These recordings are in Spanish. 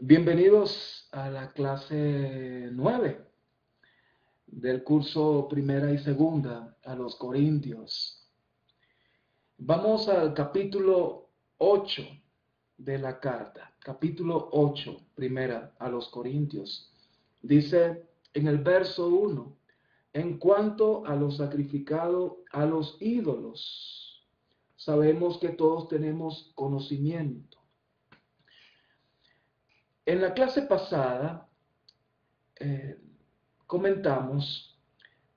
Bienvenidos a la clase 9 del curso primera y segunda a los Corintios. Vamos al capítulo 8 de la carta, capítulo 8, primera a los Corintios. Dice en el verso 1, en cuanto a lo sacrificado a los ídolos, sabemos que todos tenemos conocimiento. En la clase pasada, eh, comentamos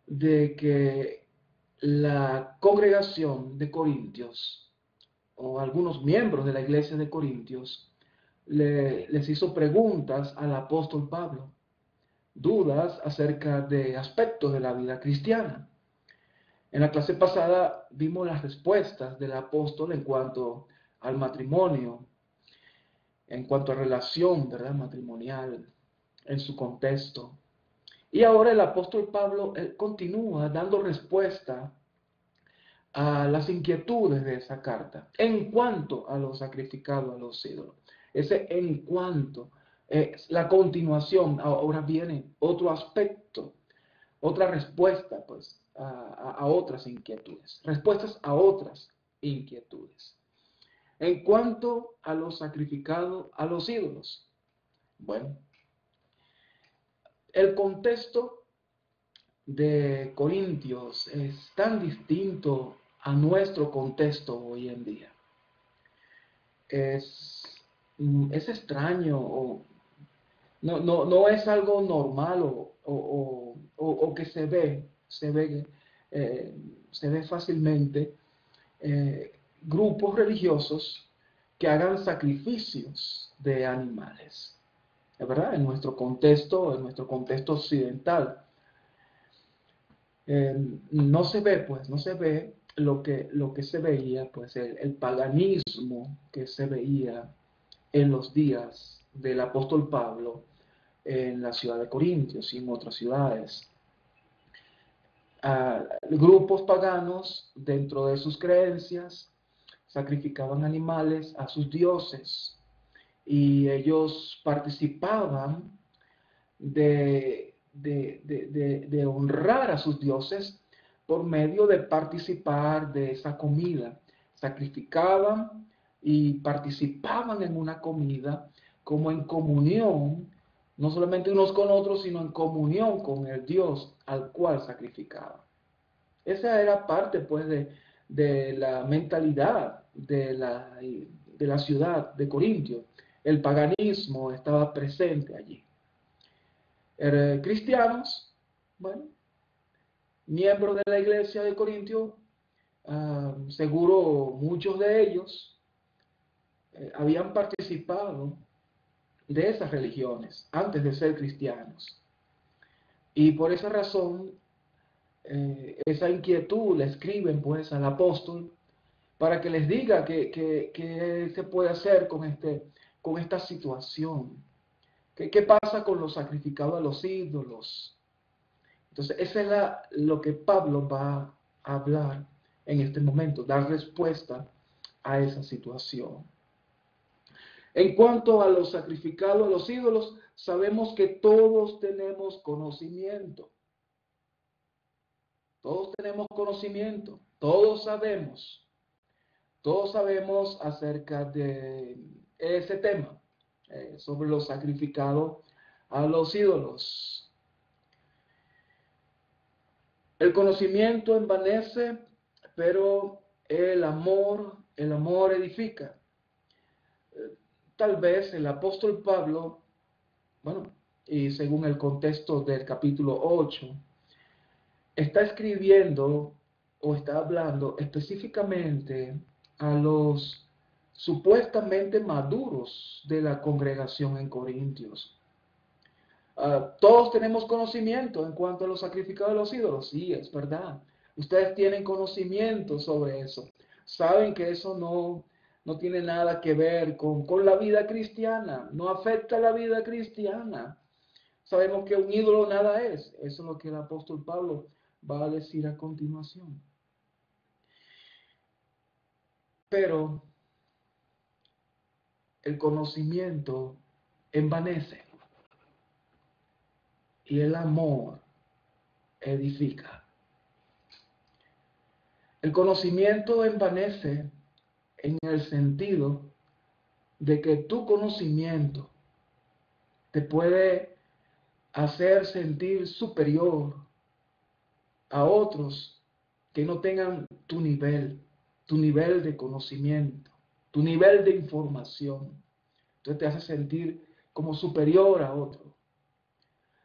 de que la congregación de Corintios, o algunos miembros de la iglesia de Corintios, les hizo preguntas al apóstol Pablo, dudas acerca de aspectos de la vida cristiana. En la clase pasada vimos las respuestas del apóstol en cuanto al matrimonio, en cuanto a relación, ¿verdad?, matrimonial, en su contexto. Y ahora el apóstol Pablo continúa dando respuesta a las inquietudes de esa carta en cuanto a lo sacrificado a los ídolos. Ese en cuanto es la continuación. Ahora viene otro aspecto, otra respuesta pues a otras inquietudes, respuestas a otras inquietudes. En cuanto a lo sacrificado a los ídolos, bueno, el contexto de Corintios es tan distinto a nuestro contexto hoy en día. Es, es extraño, o no es algo normal o que se ve fácilmente grupos religiosos que hagan sacrificios de animales. ¿Es verdad? En nuestro contexto occidental. No se ve, pues, no se ve lo que se veía, pues, el paganismo que se veía en los días del apóstol Pablo en la ciudad de Corintios y en otras ciudades. Grupos paganos, dentro de sus creencias, sacrificaban animales a sus dioses y ellos participaban de honrar a sus dioses por medio de participar de esa comida. Sacrificaban y participaban en una comida como en comunión, no solamente unos con otros, sino en comunión con el Dios al cual sacrificaban. Esa era parte pues de la mentalidad de la ciudad de Corintio. El paganismo estaba presente allí. Cristianos, bueno, miembros de la iglesia de Corintio, seguro muchos de ellos habían participado de esas religiones antes de ser cristianos. Y por esa razón, esa inquietud le escriben pues al apóstol para que les diga qué se puede hacer con esta situación. ¿Qué pasa con los sacrificados a los ídolos? Entonces, eso es lo que Pablo va a hablar en este momento, dar respuesta a esa situación. En cuanto a los sacrificados a los ídolos, sabemos que todos tenemos conocimiento. Todos tenemos conocimiento, todos sabemos acerca de ese tema, sobre los sacrificados a los ídolos. El conocimiento envanece, pero el amor edifica. Tal vez el apóstol Pablo, bueno, y según el contexto del capítulo 8, está escribiendo o está hablando específicamente a los supuestamente maduros de la congregación en Corintios. Todos tenemos conocimiento en cuanto a los sacrificados de los ídolos. Sí, es verdad. Ustedes tienen conocimiento sobre eso. Saben que eso no tiene nada que ver con la vida cristiana. No afecta la vida cristiana. Sabemos que un ídolo nada es. Eso es lo que el apóstol Pablo va a decir a continuación. Pero el conocimiento envanece y el amor edifica. El conocimiento envanece en el sentido de que tu conocimiento te puede hacer sentir superior a otros que no tengan tu nivel de conocimiento, tu nivel de información. Entonces te hace sentir como superior a otro.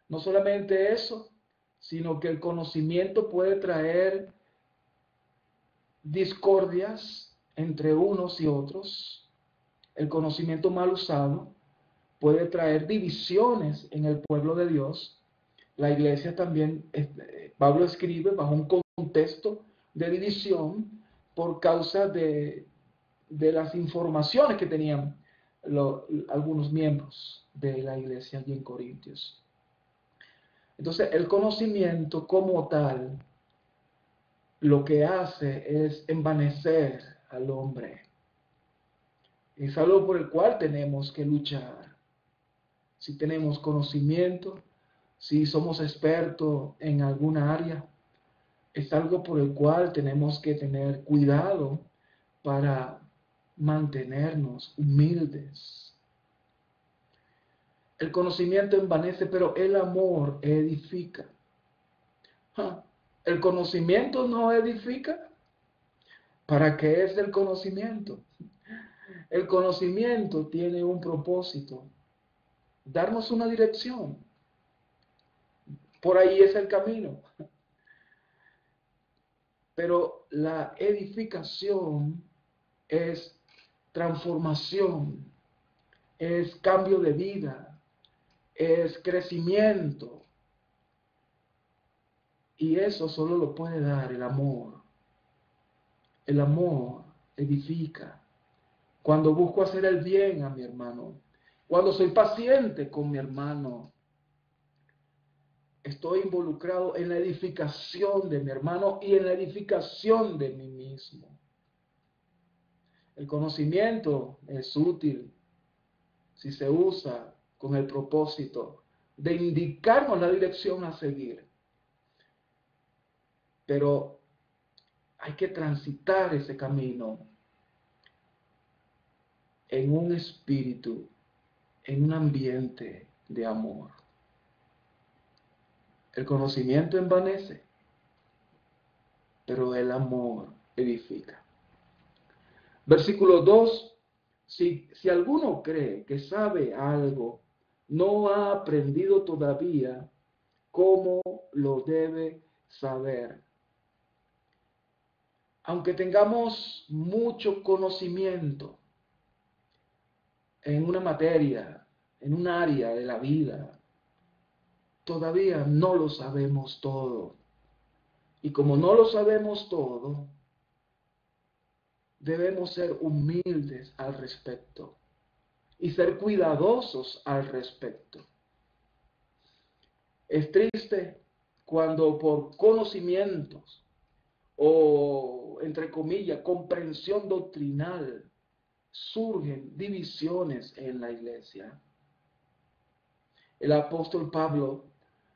No solamente eso, sino que el conocimiento puede traer discordias entre unos y otros. El conocimiento mal usado puede traer divisiones en el pueblo de Dios. La iglesia también, Pablo escribe bajo un contexto de división por causa de las informaciones que tenían algunos miembros de la iglesia allí en Corintios. Entonces, el conocimiento como tal, lo que hace es envanecer al hombre. Es algo por el cual tenemos que luchar. Si tenemos conocimiento, si somos expertos en alguna área, es algo por el cual tenemos que tener cuidado para mantenernos humildes. El conocimiento envanece, pero el amor edifica. ¿El conocimiento no edifica? ¿Para qué es el conocimiento? El conocimiento tiene un propósito, darnos una dirección. Por ahí es el camino. Pero la edificación es transformación, es cambio de vida, es crecimiento. Y eso solo lo puede dar el amor. El amor edifica. Cuando busco hacer el bien a mi hermano, cuando soy paciente con mi hermano, estoy involucrado en la edificación de mi hermano y en la edificación de mí mismo. El conocimiento es útil si se usa con el propósito de indicarnos la dirección a seguir. Pero hay que transitar ese camino en un espíritu, en un ambiente de amor. El conocimiento envanece, pero el amor edifica. Versículo 2, si alguno cree que sabe algo, no ha aprendido todavía cómo lo debe saber. Aunque tengamos mucho conocimiento en una materia, en un área de la vida, todavía no lo sabemos todo. Y como no lo sabemos todo, debemos ser humildes al respecto y ser cuidadosos al respecto. Es triste cuando por conocimientos o, entre comillas, comprensión doctrinal, surgen divisiones en la iglesia. El apóstol Pablo,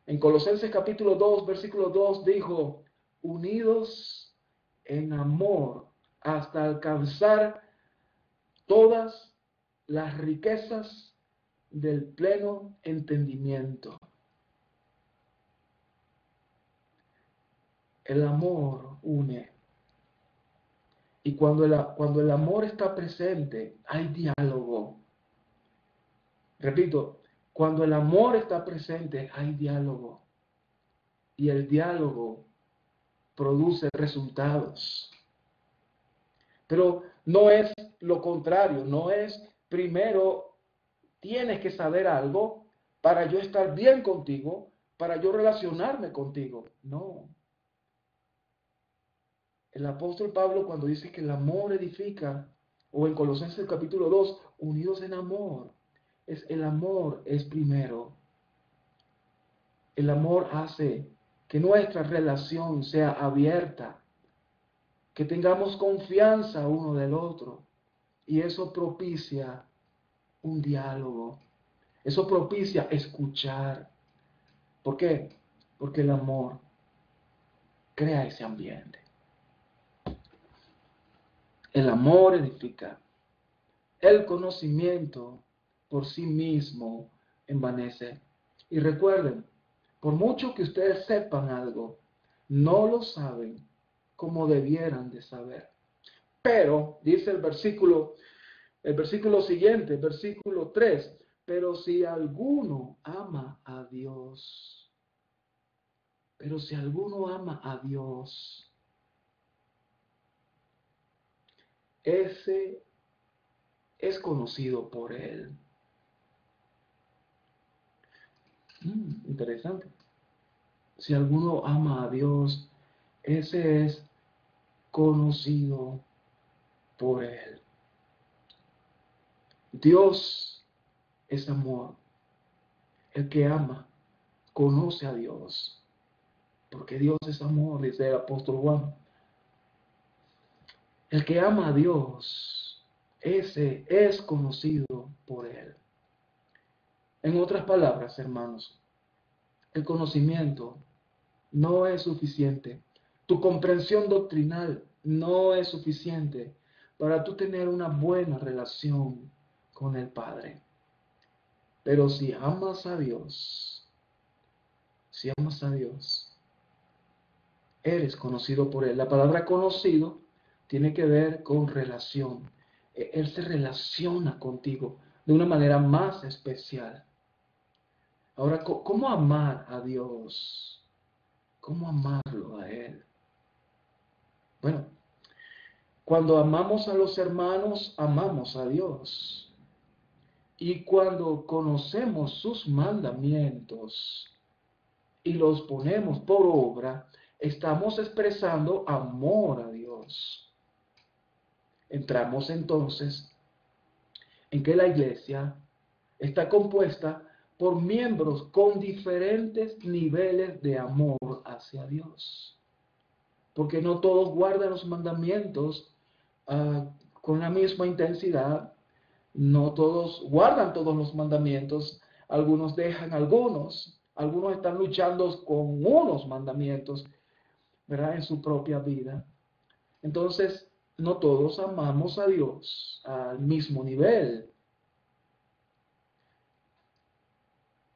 en Colosenses capítulo 2, versículo 2, dijo, unidos en amor hasta alcanzar todas las riquezas del pleno entendimiento. El amor une. Y cuando el amor está presente, hay diálogo. Repito, cuando el amor está presente, hay diálogo. Y el diálogo produce resultados. Pero no es lo contrario, no es primero tienes que saber algo para yo estar bien contigo, para yo relacionarme contigo. No. El apóstol Pablo cuando dice que el amor edifica, o en Colosenses capítulo 2, unidos en amor, el amor es primero. El amor hace que nuestra relación sea abierta, que tengamos confianza uno del otro, y eso propicia un diálogo. Eso propicia escuchar. ¿Por qué? Porque el amor crea ese ambiente. El amor edifica. El conocimiento por sí mismo envanece. Y recuerden, por mucho que ustedes sepan algo, no lo saben como debieran de saber. Pero, dice el versículo siguiente, el versículo 3, pero si alguno ama a Dios, pero si alguno ama a Dios, ese es conocido por Él. Interesante. Si alguno ama a Dios, ese es conocido por Él. Dios es amor. El que ama conoce a Dios, porque Dios es amor, dice el apóstol Juan. El que ama a Dios, ese es conocido por Él. En otras palabras, hermanos, el conocimiento no es suficiente. Tu comprensión doctrinal no es suficiente para tú tener una buena relación con el Padre. Pero si amas a Dios, eres conocido por Él. La palabra conocido tiene que ver con relación. Él se relaciona contigo de una manera más especial. Ahora, ¿cómo amar a Dios? ¿Cómo amarlo a Él? Bueno, cuando amamos a los hermanos, amamos a Dios. Y cuando conocemos sus mandamientos y los ponemos por obra, estamos expresando amor a Dios. Entramos entonces en que la iglesia está compuesta por miembros con diferentes niveles de amor hacia Dios. Porque no todos guardan los mandamientos con la misma intensidad, no todos guardan todos los mandamientos, algunos dejan algunos están luchando con unos mandamientos, ¿verdad? En su propia vida. Entonces, no todos amamos a Dios al mismo nivel.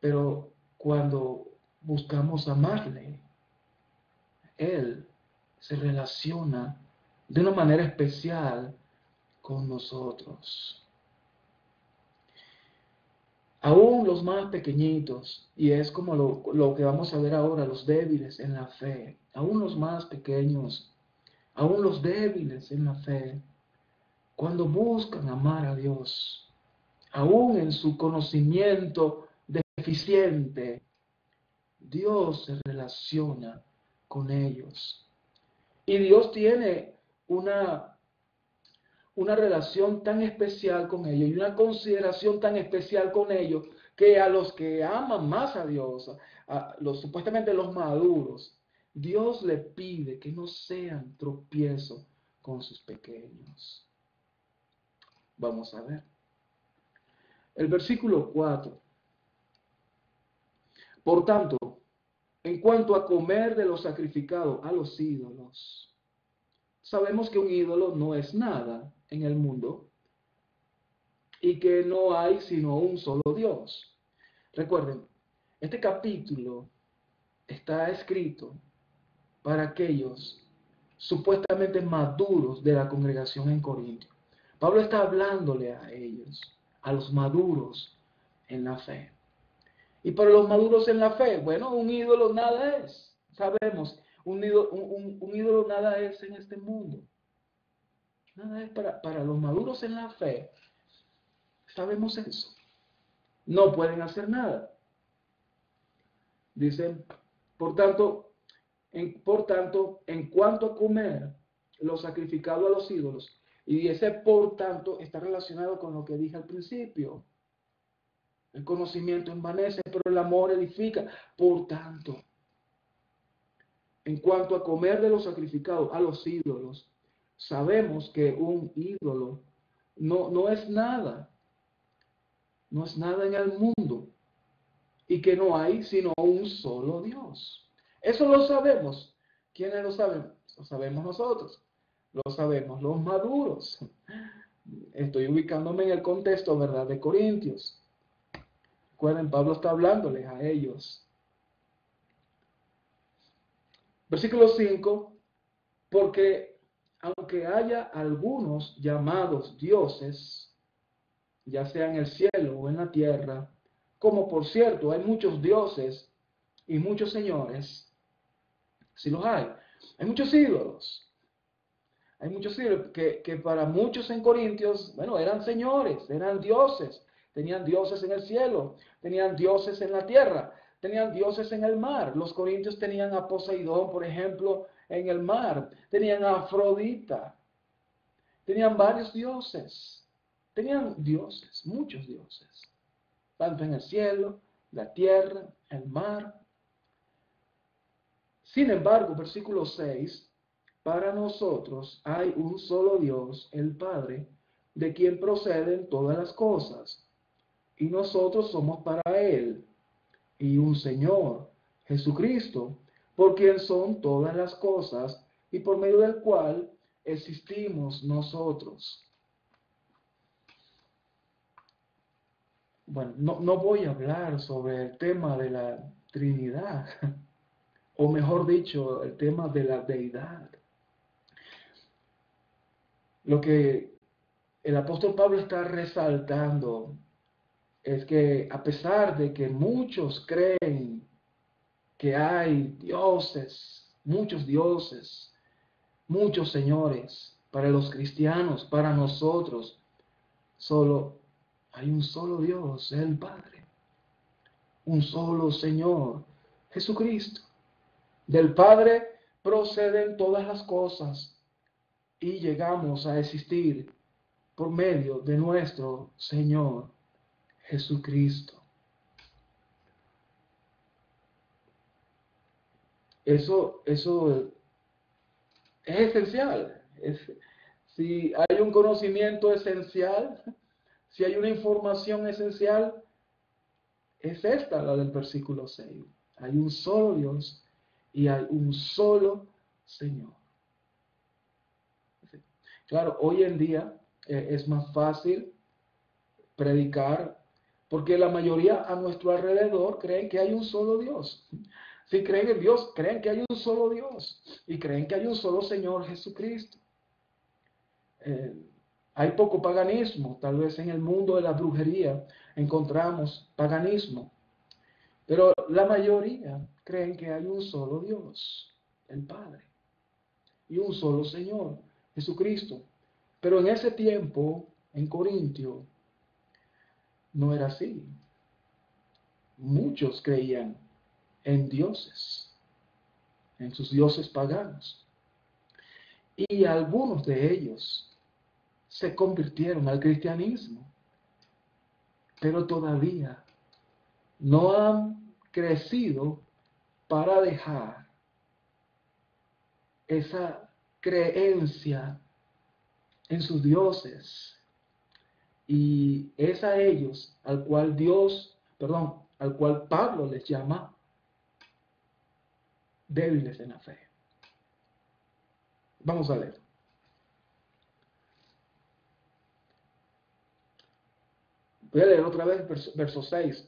Pero cuando buscamos amarle, Él se relaciona de una manera especial con nosotros. Aún los más pequeñitos, y es como lo que vamos a ver ahora, los débiles en la fe, aún los más pequeños, aún los débiles en la fe, cuando buscan amar a Dios, aún en su conocimiento deficiente, Dios se relaciona con ellos. Y Dios tiene una relación tan especial con ellos y una consideración tan especial con ellos que a los que aman más a Dios, supuestamente los maduros, Dios le pide que no sean tropiezo con sus pequeños. Vamos a ver. El versículo 4. Por tanto, en cuanto a comer de lo sacrificado a los ídolos, sabemos que un ídolo no es nada en el mundo y que no hay sino un solo Dios. Recuerden, este capítulo está escrito para aquellos supuestamente maduros de la congregación en Corinto. Pablo está hablándole a ellos, a los maduros en la fe. Y para los maduros en la fe, bueno, un ídolo nada es. Sabemos, un ídolo nada es en este mundo. Nada es para los maduros en la fe. Sabemos eso. No pueden hacer nada. Dicen, por tanto, en cuanto a comer lo sacrificado a los ídolos, y ese por tanto está relacionado con lo que dije al principio. El conocimiento envanece, pero el amor edifica. Por tanto, en cuanto a comer de lo sacrificado a los ídolos, sabemos que un ídolo no es nada. no es nada en el mundo y que no hay sino un solo Dios. Eso lo sabemos. ¿Quiénes lo saben? Lo sabemos nosotros. Lo sabemos los maduros. Estoy ubicándome en el contexto, ¿verdad?, de Corintios. Recuerden, Pablo está hablándoles a ellos. Versículo 5, porque aunque haya algunos llamados dioses, ya sea en el cielo o en la tierra, como por cierto hay muchos dioses y muchos señores, si los hay muchos ídolos. Hay muchos ídolos que para muchos en Corintios, bueno, eran señores, eran dioses. Tenían dioses en el cielo, tenían dioses en la tierra, tenían dioses en el mar. Los corintios tenían a Poseidón, por ejemplo, en el mar. Tenían a Afrodita. Tenían varios dioses. Tenían dioses, muchos dioses. Tanto en el cielo, la tierra, el mar. Sin embargo, versículo 6, para nosotros hay un solo Dios, el Padre, de quien proceden todas las cosas, y nosotros somos para Él, y un Señor, Jesucristo, por quien son todas las cosas, y por medio del cual existimos nosotros. Bueno, no voy a hablar sobre el tema de la Trinidad, o mejor dicho, el tema de la deidad. Lo que el apóstol Pablo está resaltando es que a pesar de que muchos creen que hay dioses, muchos señores, para los cristianos, para nosotros, solo hay un solo Dios, el Padre, un solo Señor, Jesucristo. Del Padre proceden todas las cosas y llegamos a existir por medio de nuestro Señor Jesucristo. Eso es esencial. Si hay un conocimiento esencial, si hay una información esencial, es esta la del versículo 6. Hay un solo Dios y hay un solo Señor. Claro, hoy en día es más fácil predicar porque la mayoría a nuestro alrededor creen que hay un solo Dios. Si creen en Dios, creen que hay un solo Dios y creen que hay un solo Señor Jesucristo. Hay poco paganismo, tal vez en el mundo de la brujería encontramos paganismo, pero la mayoría creen que hay un solo Dios, el Padre, y un solo Señor, Jesucristo. Pero en ese tiempo, en Corintio, no era así. Muchos creían en dioses, en sus dioses paganos, y algunos de ellos se convirtieron al cristianismo, pero todavía no han crecido para dejar esa creencia en sus dioses. Y es a ellos al cual al cual Pablo les llama débiles en la fe. Vamos a leer. Voy a leer otra vez verso 6.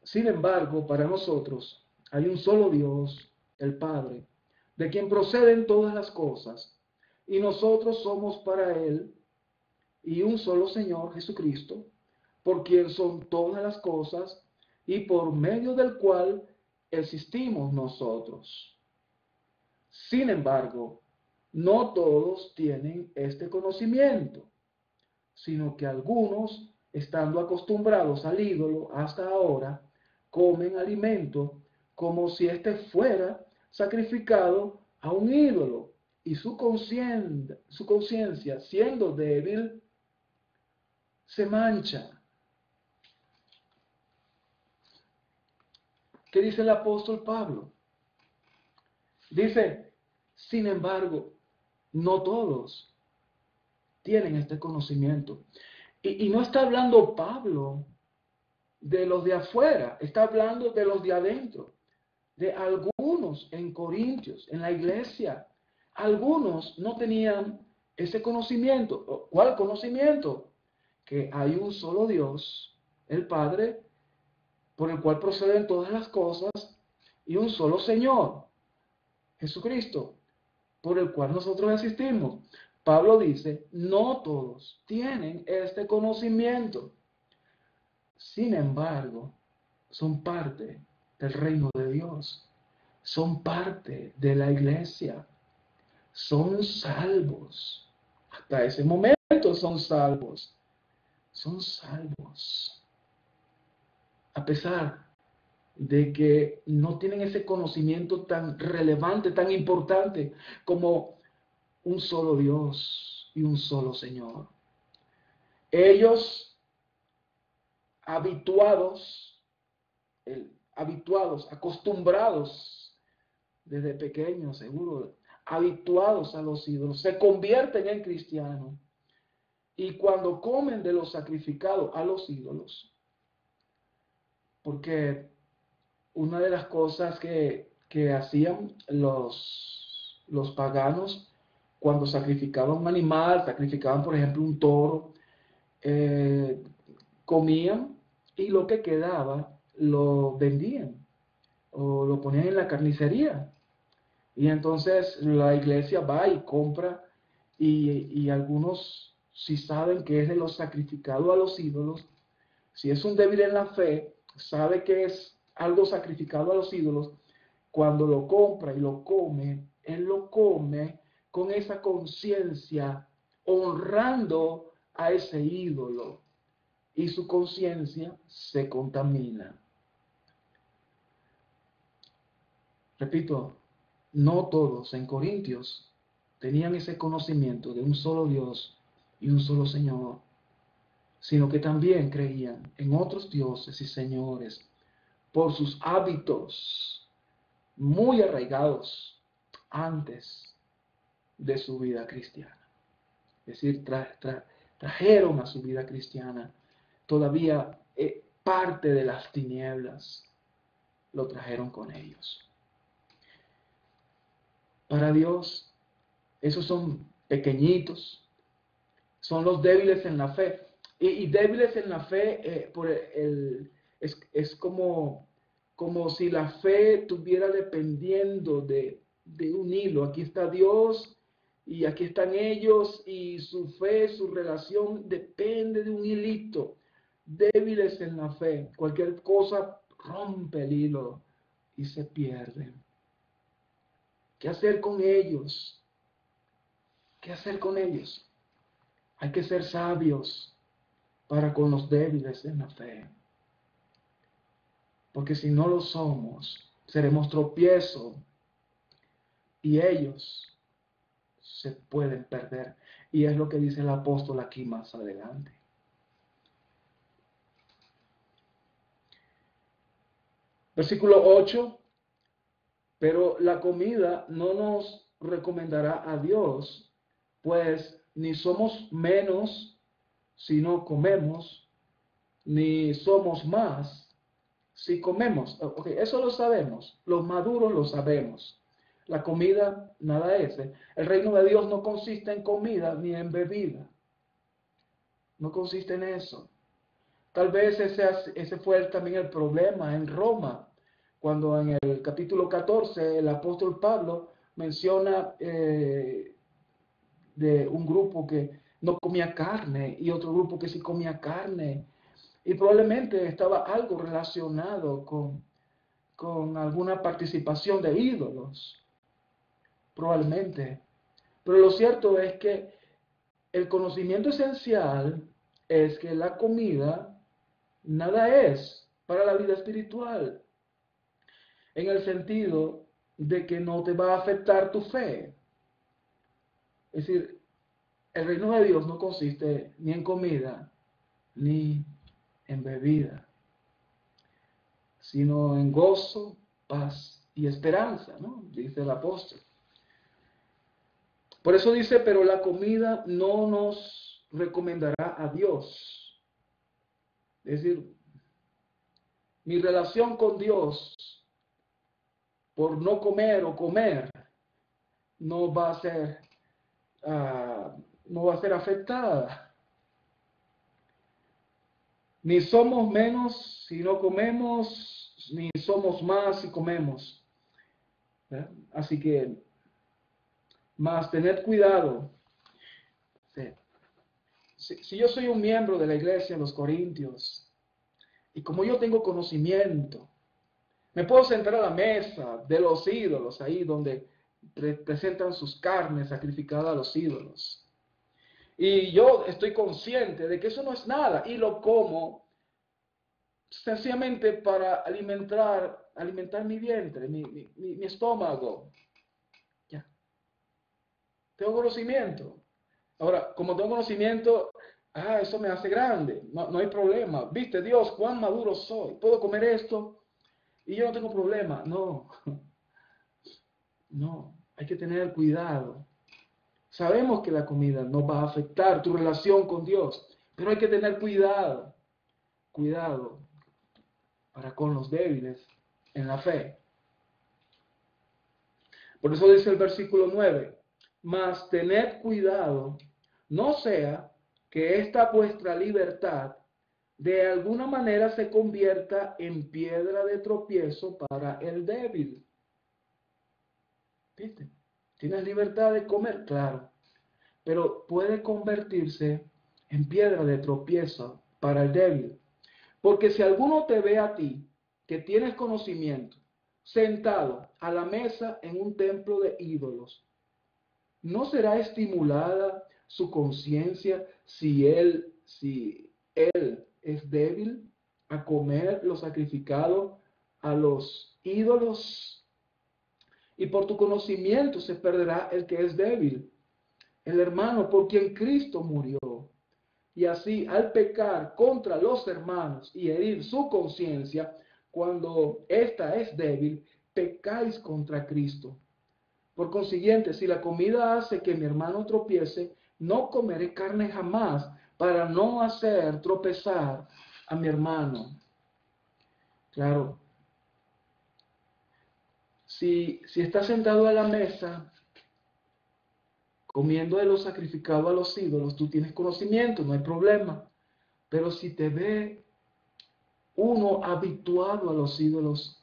Sin embargo, para nosotros hay un solo Dios, el Padre, de quien proceden todas las cosas, y nosotros somos para Él, y un solo Señor, Jesucristo, por quien son todas las cosas, y por medio del cual existimos nosotros. Sin embargo, no todos tienen este conocimiento, sino que algunos, estando acostumbrados al ídolo hasta ahora, comen alimento como si éste fuera sacrificado a un ídolo, y su conciencia, siendo débil, se mancha. ¿Qué dice el apóstol Pablo? Dice, sin embargo, no todos tienen este conocimiento. Y no está hablando Pablo de los de afuera, está hablando de los de adentro, de algunos en Corintios, en la iglesia. Algunos no tenían ese conocimiento. ¿Cuál conocimiento? Que hay un solo Dios, el Padre, por el cual proceden todas las cosas, y un solo Señor, Jesucristo, por el cual nosotros existimos. Pablo dice, no todos tienen este conocimiento. Sin embargo, son parte del reino de Dios. Son parte de la iglesia. Son salvos. Hasta ese momento son salvos. Son salvos. A pesar de que no tienen ese conocimiento tan relevante, tan importante como un solo Dios y un solo Señor. Ellos habituados, acostumbrados desde pequeños, seguro, habituados a los ídolos, se convierten en cristianos y cuando comen de lo sacrificado a los ídolos, porque una de las cosas que hacían los paganos cuando sacrificaban un animal, sacrificaban por ejemplo un toro, comían y lo que quedaba lo vendían o lo ponían en la carnicería. Y entonces la iglesia va y compra y algunos, si saben que es de lo sacrificado a los ídolos, si es un débil en la fe, sabe que es algo sacrificado a los ídolos, cuando lo compra y lo come, él lo come con esa conciencia, honrando a ese ídolo, y su conciencia se contamina. Repito, no todos en Corintios tenían ese conocimiento de un solo Dios y un solo Señor, sino que también creían en otros dioses y señores por sus hábitos muy arraigados antes de su vida cristiana. Es decir, trajeron a su vida cristiana todavía parte de las tinieblas, lo trajeron con ellos. Para Dios, esos son pequeñitos, son los débiles en la fe. Y débiles en la fe es como si la fe estuviera dependiendo de un hilo. Aquí está Dios y aquí están ellos y su fe, su relación depende de un hilito. Débiles en la fe. Cualquier cosa rompe el hilo y se pierden. ¿Qué hacer con ellos? ¿Qué hacer con ellos? Hay que ser sabios para con los débiles en la fe. Porque si no lo somos, seremos tropiezo y ellos se pueden perder. Y es lo que dice el apóstol aquí más adelante. Versículo 8. Pero la comida no nos recomendará a Dios, pues ni somos menos si no comemos, ni somos más si comemos. Okay, eso lo sabemos, los maduros lo sabemos. La comida, nada es. El reino de Dios no consiste en comida ni en bebida. No consiste en eso. Tal vez ese fue también el problema en Roma, cuando en el capítulo 14 el apóstol Pablo menciona de un grupo que no comía carne y otro grupo que sí comía carne. Y probablemente estaba algo relacionado con alguna participación de ídolos. Probablemente. Pero lo cierto es que el conocimiento esencial es que la comida nada es para la vida espiritual, en el sentido de que no te va a afectar tu fe. Es decir, el reino de Dios no consiste ni en comida ni en bebida, sino en gozo, paz y esperanza, ¿no? Dice el apóstol. Por eso dice, pero la comida no nos recomendará a Dios. Es decir, mi relación con Dios por no comer o comer no va a ser, no va a ser afectada. Ni somos menos si no comemos, ni somos más si comemos. ¿Verdad? Así que, más tened cuidado. Si yo soy un miembro de la iglesia de los Corintios, y como yo tengo conocimiento, me puedo sentar a la mesa de los ídolos, ahí donde presentan sus carnes sacrificadas a los ídolos. Y yo estoy consciente de que eso no es nada, y lo como sencillamente para alimentar mi vientre, mi estómago. Ya. Tengo conocimiento. Ahora, como tengo conocimiento, eso me hace grande. No hay problema. ¿Viste, Dios, cuán maduro soy? ¿Puedo comer esto? Y yo no tengo problema. No. No. Hay que tener cuidado. Sabemos que la comida no va a afectar tu relación con Dios, pero hay que tener cuidado. Cuidado para con los débiles en la fe. Por eso dice el versículo 9, mas tened cuidado, no sea que esta vuestra libertad de alguna manera se convierta en piedra de tropiezo para el débil. ¿Viste? ¿Tienes libertad de comer? Claro, pero puede convertirse en piedra de tropiezo para el débil. Porque si alguno te ve a ti, que tienes conocimiento, sentado a la mesa en un templo de ídolos, ¿no será estimulada su conciencia si él es débil a comer lo sacrificado a los ídolos? Y por tu conocimiento se perderá el que es débil, el hermano por quien Cristo murió. Y así, al pecar contra los hermanos y herir su conciencia, cuando ésta es débil, pecáis contra Cristo. Por consiguiente, si la comida hace que mi hermano tropiece, no comeré carne jamás para no hacer tropezar a mi hermano. Claro, si estás sentado a la mesa comiendo de lo sacrificado a los ídolos, tú tienes conocimiento, no hay problema. Pero si te ve uno habituado a los ídolos,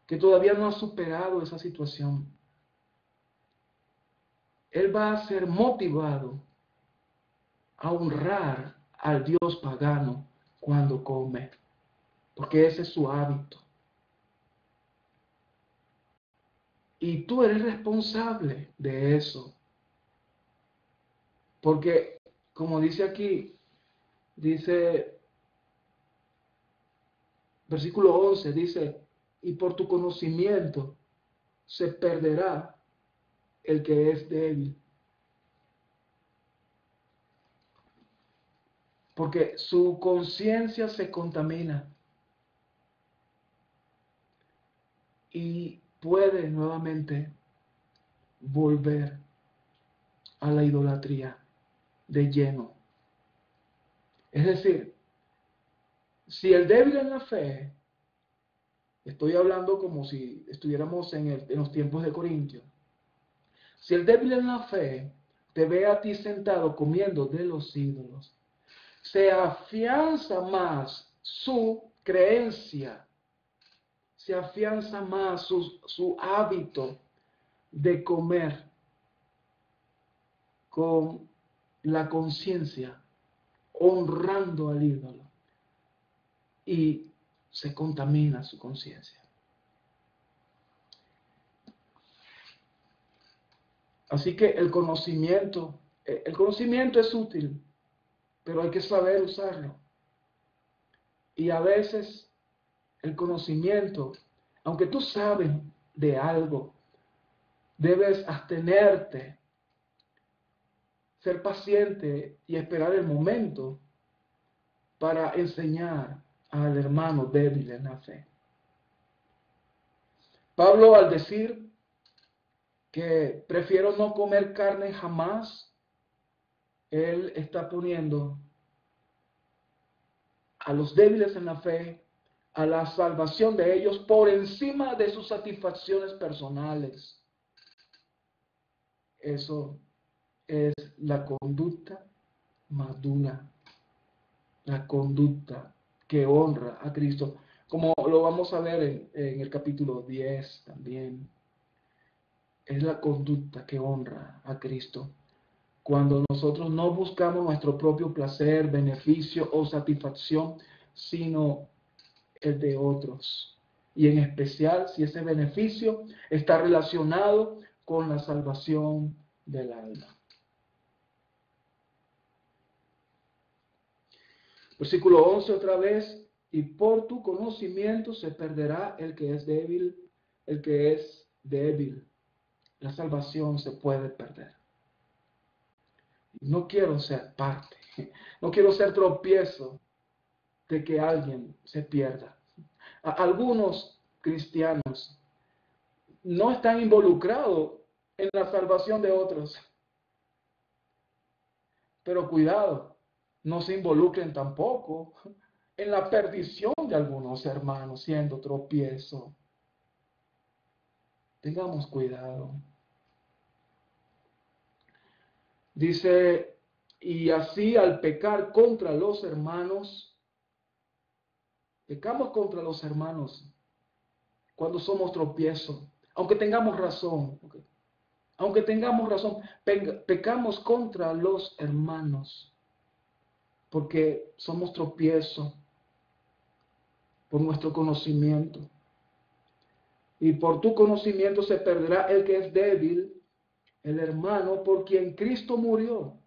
que todavía no ha superado esa situación, él va a ser motivado a honrar al Dios pagano cuando come, porque ese es su hábito. Y tú eres responsable de eso, porque como dice aquí, dice, versículo 11, dice, y por tu conocimiento se perderá el que es débil. Porque su conciencia se contamina y puede nuevamente volver a la idolatría de lleno. Es decir, si el débil en la fe, estoy hablando como si estuviéramos en los tiempos de Corintios, si el débil en la fe te ve a ti sentado comiendo de los ídolos, se afianza más su creencia, se afianza más su hábito de comer con la conciencia, honrando al ídolo, y se contamina su conciencia. Así que el conocimiento es útil, pero hay que saber usarlo. Y a veces el conocimiento, aunque tú sabes de algo, debes abstenerte, ser paciente y esperar el momento para enseñar al hermano débil en la fe. Pablo, al decir que prefiero no comer carne jamás, él está poniendo a los débiles en la fe a la salvación de ellos por encima de sus satisfacciones personales. Eso es la conducta madura, la conducta que honra a Cristo, como lo vamos a ver en el capítulo 10 también. Es la conducta que honra a Cristo. Cuando nosotros no buscamos nuestro propio placer, beneficio o satisfacción, sino el de otros. Y en especial si ese beneficio está relacionado con la salvación del alma. Versículo 11 otra vez. Y por tu conocimiento se perderá el que es débil, el que es débil. La salvación se puede perder. No quiero ser parte, no quiero ser tropiezo de que alguien se pierda. Algunos cristianos no están involucrados en la salvación de otros. Pero cuidado, no se involucren tampoco en la perdición de algunos hermanos siendo tropiezo. Tengamos cuidado. Dice, y así al pecar contra los hermanos, pecamos contra los hermanos cuando somos tropiezo, aunque tengamos razón, aunque tengamos razón, pecamos contra los hermanos, porque somos tropiezo por nuestro conocimiento. Y por tu conocimiento se perderá el que es débil, el hermano por quien Cristo murió.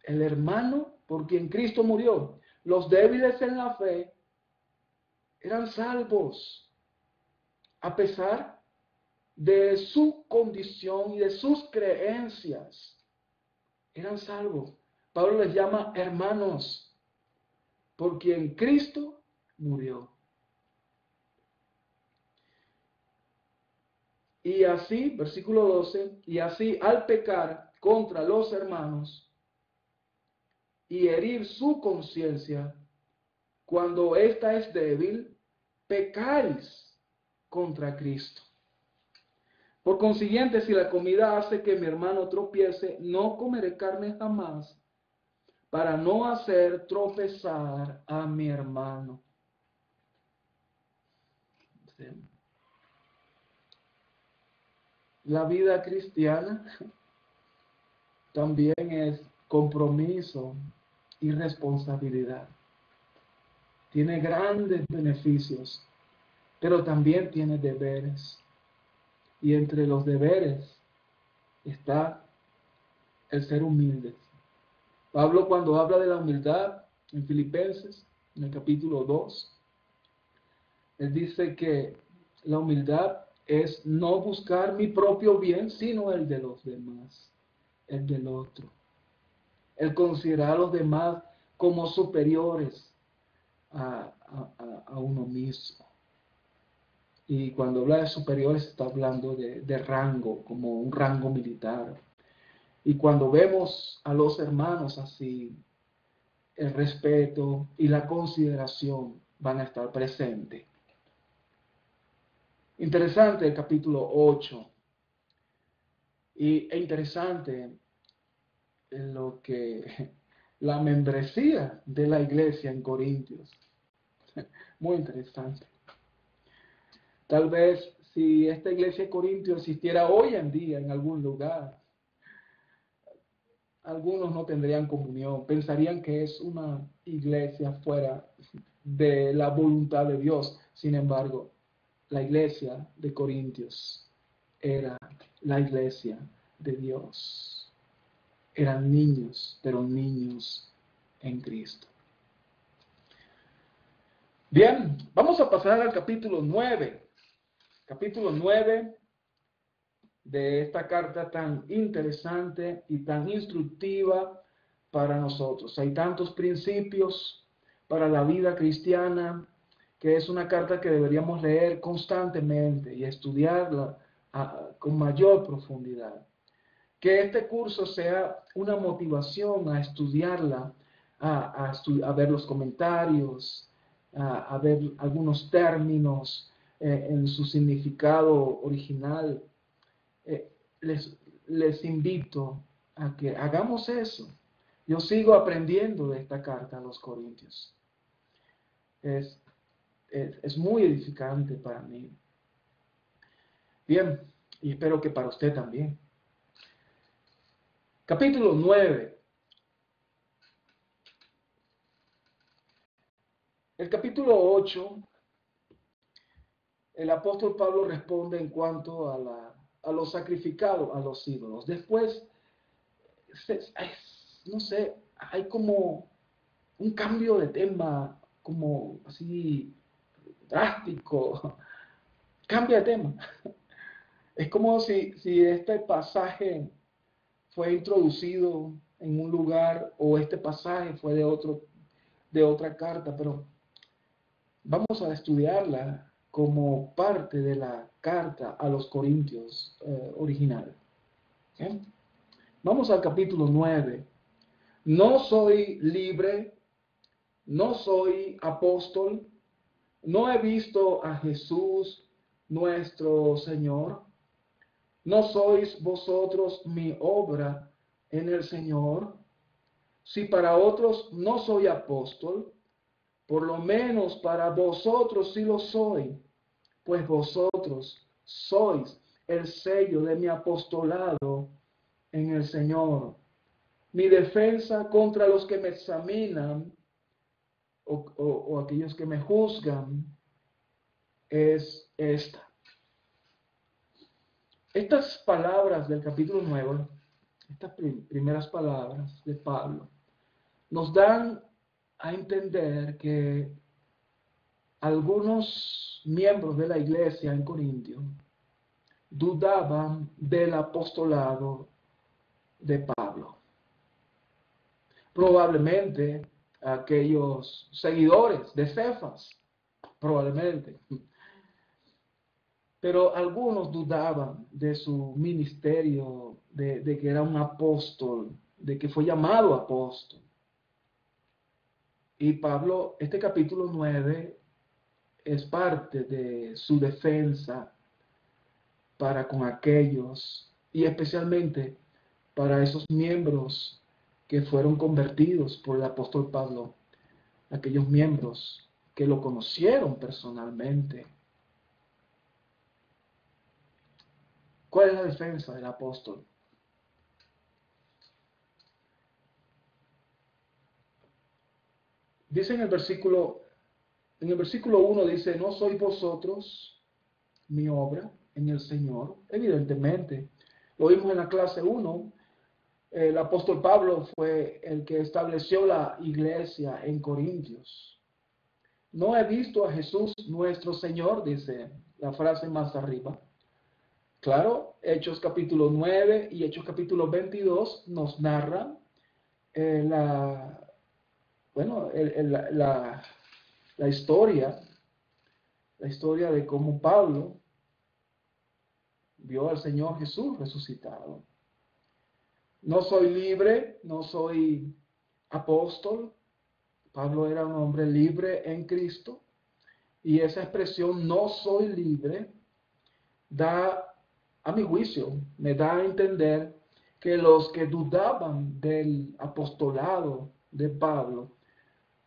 El hermano por quien Cristo murió. Los débiles en la fe eran salvos, a pesar de su condición y de sus creencias. Eran salvos. Pablo les llama hermanos, por quien Cristo murió. Y así, versículo 12, y así al pecar contra los hermanos y herir su conciencia, cuando ésta es débil, pecáis contra Cristo. Por consiguiente, si la comida hace que mi hermano tropiece, no comeré carne jamás, para no hacer tropezar a mi hermano. La vida cristiana también es compromiso y responsabilidad. Tiene grandes beneficios, pero también tiene deberes. Y entre los deberes está el ser humilde. Pablo, cuando habla de la humildad en Filipenses, en el capítulo 2, él dice que la humildad es no buscar mi propio bien, sino el de los demás, el del otro. El considerar a los demás como superiores a uno mismo. Y cuando habla de superiores está hablando de rango, como un rango militar. Y cuando vemos a los hermanos así, el respeto y la consideración van a estar presentes. Interesante el capítulo 8. E interesante lo que la membresía de la iglesia en Corintios. Muy interesante. Tal vez si esta iglesia de Corintios existiera hoy en día en algún lugar, algunos no tendrían comunión, pensarían que es una iglesia fuera de la voluntad de Dios. Sin embargo, la iglesia de Corintios era la iglesia de Dios. Eran niños, pero niños en Cristo. Bien, vamos a pasar al capítulo 9. Capítulo 9 de esta carta tan interesante y tan instructiva para nosotros. Hay tantos principios para la vida cristiana que es una carta que deberíamos leer constantemente y estudiarla con mayor profundidad. Que este curso sea una motivación a estudiarla, a ver los comentarios, a ver algunos términos en su significado original, eh, les invito a que hagamos eso. Yo sigo aprendiendo de esta carta a los Corintios. Es muy edificante para mí. Bien, y espero que para usted también. Capítulo 9. El capítulo 8, el apóstol Pablo responde en cuanto a lo sacrificado a los ídolos. Después, no sé, hay como un cambio de tema, como así drástico. Cambia de tema. Es como si este pasaje fue introducido en un lugar o este pasaje fue de otra carta, pero vamos a estudiarla como parte de la carta a los Corintios original. ¿Okay? Vamos al capítulo 9. No soy libre, no soy apóstol, no he visto a Jesús nuestro Señor. ¿No sois vosotros mi obra en el Señor? Si para otros no soy apóstol, por lo menos para vosotros sí lo soy, pues vosotros sois el sello de mi apostolado en el Señor. Mi defensa contra los que me examinan o aquellos que me juzgan es esta. Estas palabras del capítulo 9, estas primeras palabras de Pablo, nos dan a entender que algunos miembros de la iglesia en Corintio dudaban del apostolado de Pablo. Probablemente aquellos seguidores de Cefas, probablemente. Pero algunos dudaban de su ministerio, de que era un apóstol, de que fue llamado apóstol. Y Pablo, este capítulo 9 es parte de su defensa para con aquellos, y especialmente para esos miembros que fueron convertidos por el apóstol Pablo, aquellos miembros que lo conocieron personalmente. ¿Cuál es la defensa del apóstol? Dice en el versículo 1 dice, no sois vosotros mi obra en el Señor. Evidentemente, lo vimos en la clase 1, el apóstol Pablo fue el que estableció la iglesia en Corintios. No he visto a Jesús nuestro Señor, dice la frase más arriba. Claro, Hechos capítulo 9 y Hechos capítulo 22 nos narran la historia de cómo Pablo vio al Señor Jesús resucitado. No soy libre, no soy apóstol. Pablo era un hombre libre en Cristo. Y esa expresión no soy libre da, a mi juicio, me da a entender que los que dudaban del apostolado de Pablo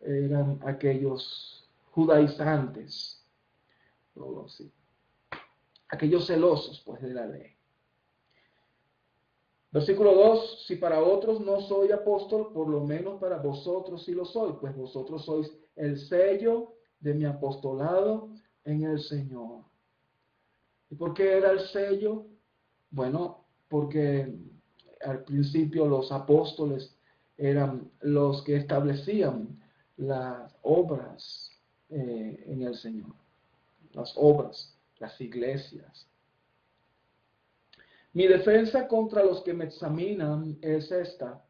eran aquellos judaizantes, aquellos celosos pues de la ley. Versículo 2, si para otros no soy apóstol, por lo menos para vosotros sí lo soy, pues vosotros sois el sello de mi apostolado en el Señor. ¿Y por qué era el sello? Bueno, porque al principio los apóstoles eran los que establecían las obras en el Señor, las obras, las iglesias. Mi defensa contra los que me examinan es esta.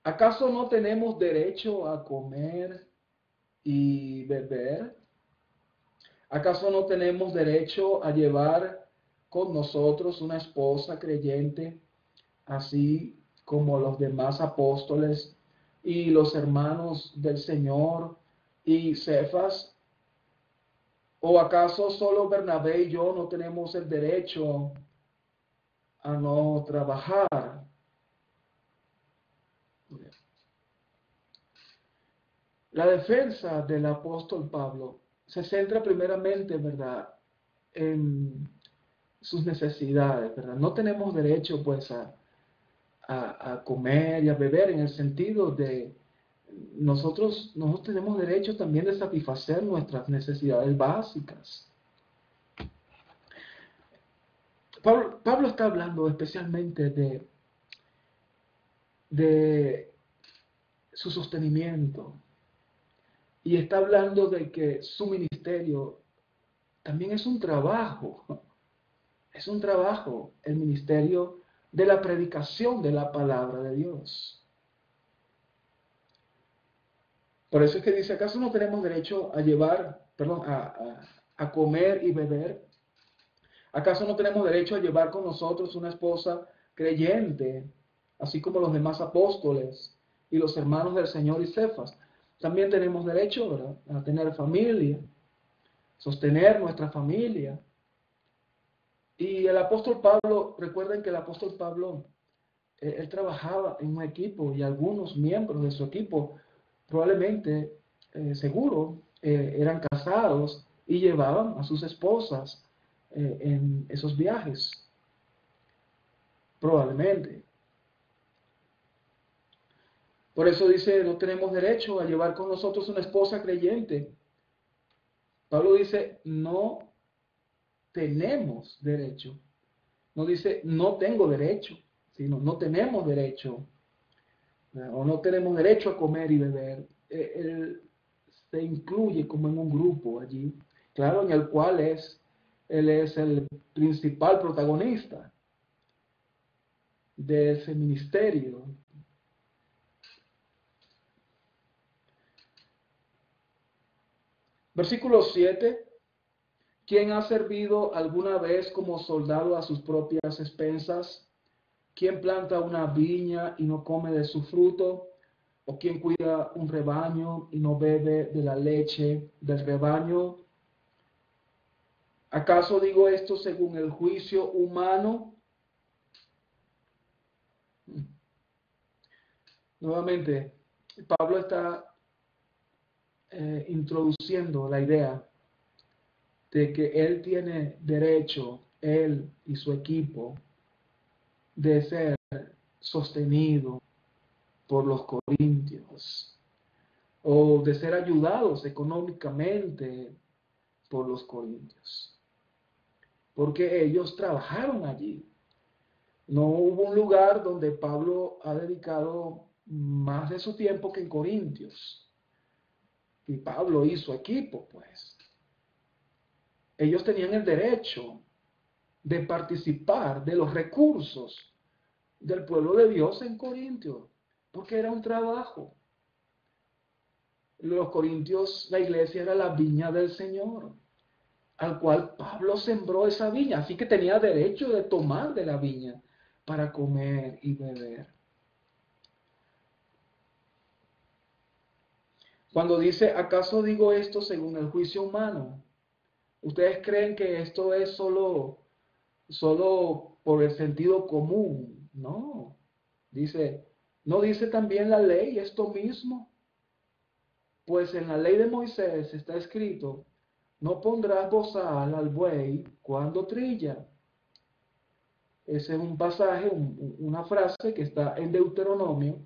¿Acaso no tenemos derecho a comer y beber? ¿Acaso no tenemos derecho a llevar con nosotros una esposa creyente, así como los demás apóstoles y los hermanos del Señor y Cefas? ¿O acaso solo Bernabé y yo no tenemos el derecho a no trabajar? La defensa del apóstol Pablo se centra primeramente, ¿verdad?, en sus necesidades, ¿verdad? No tenemos derecho, pues, a comer y a beber en el sentido de nosotros tenemos derecho también de satisfacer nuestras necesidades básicas. Pablo está hablando especialmente de su sostenimiento y está hablando de que su ministerio también es un trabajo. Es un trabajo, el ministerio de la predicación de la palabra de Dios. Por eso es que dice, ¿acaso no tenemos derecho a llevar, perdón, a comer y beber? ¿Acaso no tenemos derecho a llevar con nosotros una esposa creyente, así como los demás apóstoles y los hermanos del Señor y Cefas? También tenemos derecho, ¿verdad?, a tener familia, sostener nuestra familia. Y el apóstol Pablo, recuerden que el apóstol Pablo, él trabajaba en un equipo y algunos miembros de su equipo probablemente, seguro, eran casados y llevaban a sus esposas en esos viajes, probablemente. Por eso dice, no tenemos derecho a llevar con nosotros una esposa creyente. Pablo dice, no tenemos derecho. No dice, no tengo derecho, sino no tenemos derecho, o no tenemos derecho a comer y beber. Él se incluye como en un grupo allí, claro, en el cual él es el principal protagonista de ese ministerio. Versículo 7. ¿Quién ha servido alguna vez como soldado a sus propias expensas? ¿Quién planta una viña y no come de su fruto? ¿O quién cuida un rebaño y no bebe de la leche del rebaño? ¿Acaso digo esto según el juicio humano? Nuevamente, Pablo está introduciendo la idea de que él tiene derecho, él y su equipo, de ser sostenido por los corintios o de ser ayudados económicamente por los corintios, porque ellos trabajaron allí. No hubo un lugar donde Pablo ha dedicado más de su tiempo que en Corintios. Y Pablo y su equipo, pues. Ellos tenían el derecho de participar de los recursos del pueblo de Dios en Corintios, porque era un trabajo. Los corintios, la iglesia era la viña del Señor, al cual Pablo sembró esa viña, así que tenía derecho de tomar de la viña para comer y beber. Cuando dice, ¿acaso digo esto según el juicio humano? ¿Ustedes creen que esto es solo por el sentido común? No. Dice, ¿no dice también la ley esto mismo? Pues en la ley de Moisés está escrito, no pondrás bozal al buey cuando trilla. Ese es un pasaje, una frase que está en Deuteronomio,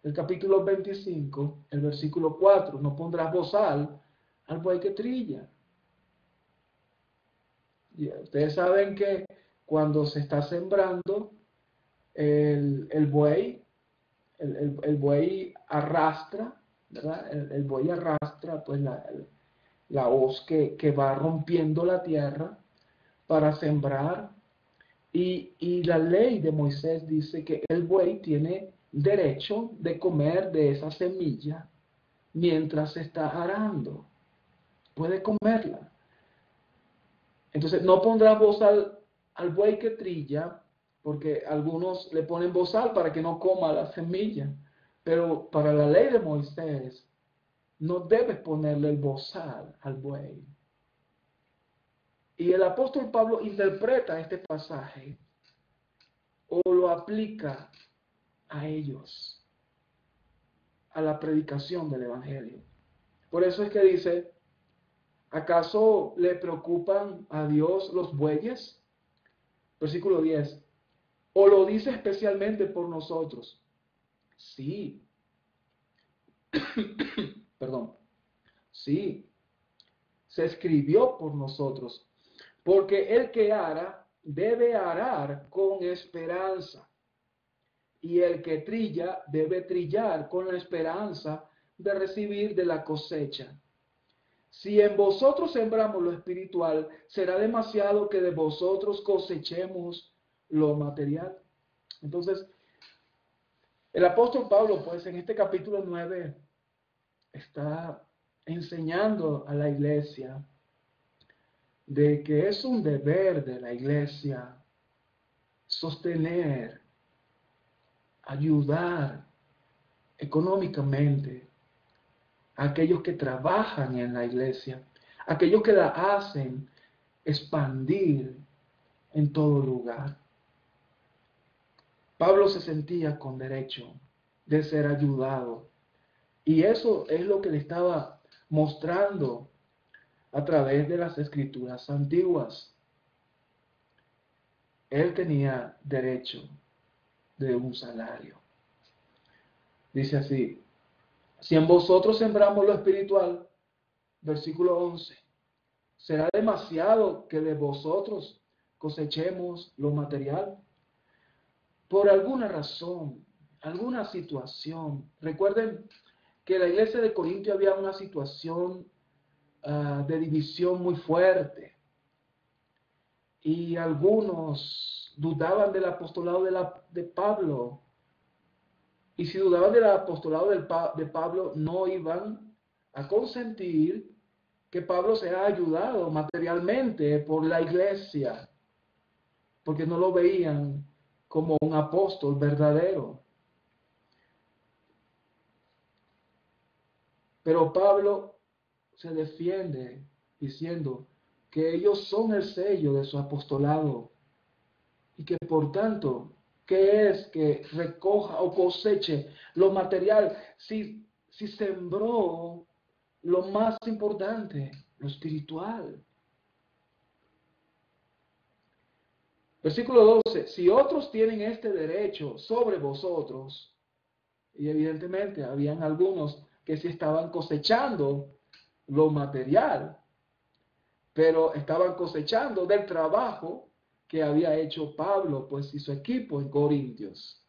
el capítulo 25, el versículo 4. No pondrás bozal al buey que trilla. Y ustedes saben que cuando se está sembrando, el buey, el buey arrastra, ¿verdad? El buey arrastra pues la hoz que va rompiendo la tierra para sembrar. Y la ley de Moisés dice que el buey tiene derecho de comer de esa semilla mientras se está arando. Puede comerla. Entonces, no pondrá bozal al buey que trilla, porque algunos le ponen bozal para que no coma la semilla. Pero para la ley de Moisés, no debes ponerle el bozal al buey. Y el apóstol Pablo interpreta este pasaje o lo aplica a ellos, a la predicación del Evangelio. Por eso es que dice, ¿acaso le preocupan a Dios los bueyes? Versículo 10. ¿O lo dice especialmente por nosotros? Sí. Perdón. Sí. Se escribió por nosotros. Porque el que ara debe arar con esperanza. Y el que trilla debe trillar con la esperanza de recibir de la cosecha. Si en vosotros sembramos lo espiritual, será demasiado que de vosotros cosechemos lo material. Entonces, el apóstol Pablo, pues en este capítulo 9, está enseñando a la iglesia de que es un deber de la iglesia sostener, ayudar económicamente a aquellos que trabajan en la iglesia, aquellos que la hacen expandir en todo lugar. Pablo se sentía con derecho de ser ayudado. Y eso es lo que le estaba mostrando a través de las escrituras antiguas. Él tenía derecho de un salario. Dice así, si en vosotros sembramos lo espiritual, versículo 11, será demasiado que de vosotros cosechemos lo material. Por alguna razón, alguna situación. Recuerden que en la iglesia de Corintio había una situación de división muy fuerte. Y algunos dudaban del apostolado de Pablo. Y si dudaban del apostolado de Pablo, no iban a consentir que Pablo sea ayudado materialmente por la iglesia, porque no lo veían como un apóstol verdadero. Pero Pablo se defiende diciendo que ellos son el sello de su apostolado y que por tanto, ¿qué es que recoja o coseche lo material si sembró lo más importante, lo espiritual? Versículo 12, si otros tienen este derecho sobre vosotros, y evidentemente habían algunos que sí estaban cosechando lo material, pero estaban cosechando del trabajo que había hecho Pablo, pues, y su equipo en Corintios.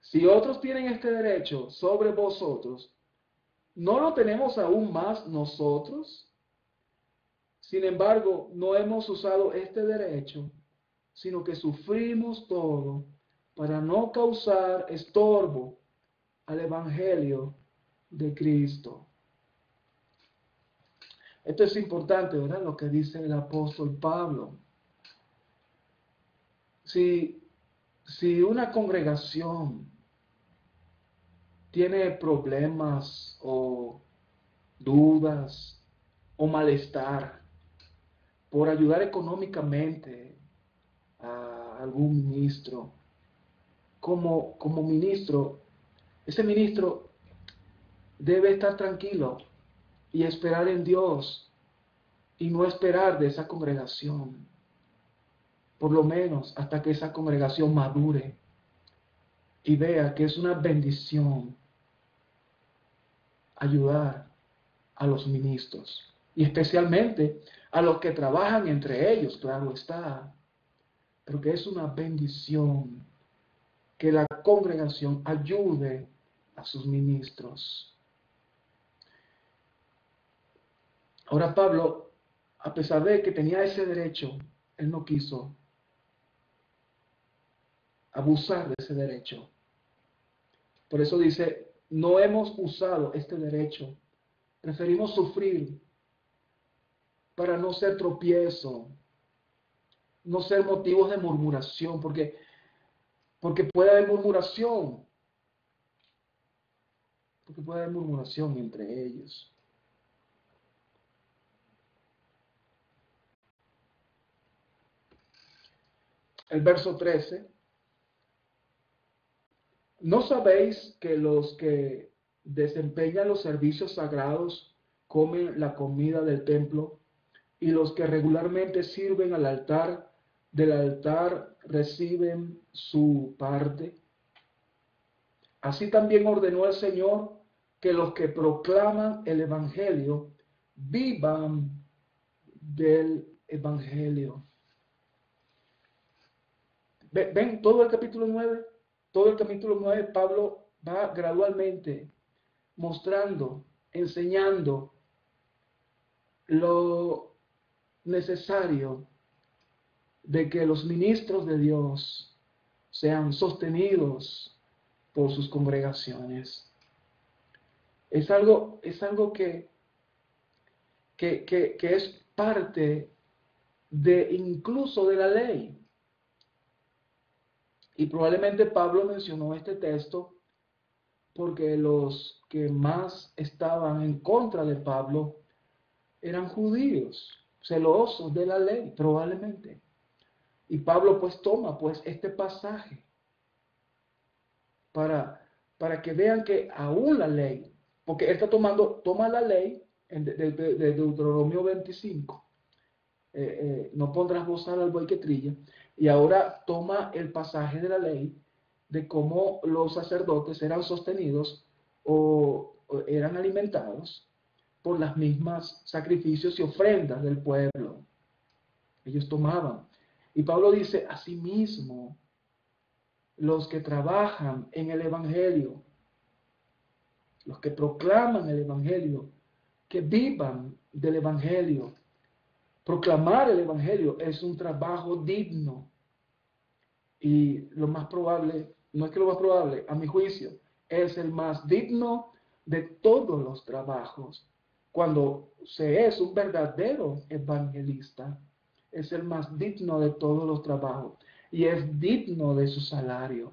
Si otros tienen este derecho sobre vosotros, ¿no lo tenemos aún más nosotros? Sin embargo, no hemos usado este derecho, sino que sufrimos todo para no causar estorbo al Evangelio de Cristo. Esto es importante, ¿verdad? Lo que dice el apóstol Pablo. Si una congregación tiene problemas o dudas o malestar por ayudar económicamente a algún ministro, como ministro, ese ministro debe estar tranquilo y esperar en Dios y no esperar de esa congregación, por lo menos hasta que esa congregación madure y vea que es una bendición ayudar a los ministros y especialmente a los que trabajan entre ellos, claro está, pero que es una bendición que la congregación ayude a sus ministros. Ahora Pablo, a pesar de que tenía ese derecho, él no quiso abusar de ese derecho. Por eso dice, no hemos usado este derecho. Preferimos sufrir para no ser tropiezo, no ser motivos de murmuración, porque puede haber murmuración. porque puede haber murmuración entre ellos. El verso 13. ¿No sabéis que los que desempeñan los servicios sagrados comen la comida del templo y los que regularmente sirven al altar, del altar reciben su parte? Así también ordenó el Señor que los que proclaman el Evangelio vivan del Evangelio. Ven, todo el capítulo 9, Pablo va gradualmente mostrando, enseñando lo necesario de que los ministros de Dios sean sostenidos por sus congregaciones. Es algo que es parte de incluso de la ley. Y probablemente Pablo mencionó este texto porque los que más estaban en contra de Pablo eran judíos, celosos de la ley, probablemente. Y Pablo pues toma pues este pasaje para que vean que aún la ley, porque él está toma la ley de Deuteronomio 25, no pondrás bozal al buey que trilla, y ahora toma el pasaje de la ley de cómo los sacerdotes eran sostenidos o eran alimentados por las mismas sacrificios y ofrendas del pueblo. Ellos tomaban. Y Pablo dice, asimismo, los que trabajan en el Evangelio, los que proclaman el Evangelio, que vivan del Evangelio. Proclamar el Evangelio es un trabajo digno. Y lo más probable, no es que lo más probable, a mi juicio, es el más digno de todos los trabajos. Cuando se es un verdadero evangelista, es el más digno de todos los trabajos y es digno de su salario.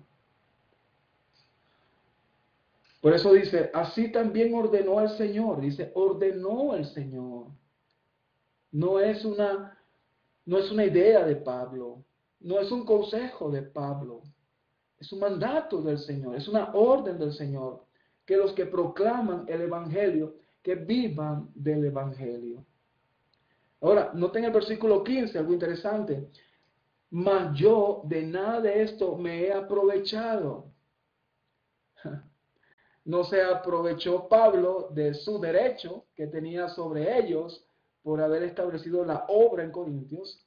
Por eso dice, así también ordenó el Señor. Dice, ordenó el Señor. No es una idea de Pablo. No es un consejo de Pablo. Es un mandato del Señor. Es una orden del Señor. Que los que proclaman el Evangelio, que vivan del Evangelio. Ahora, noten el versículo 15, algo interesante. Mas yo de nada de esto me he aprovechado. No se aprovechó Pablo de su derecho que tenía sobre ellos por haber establecido la obra en Corintios,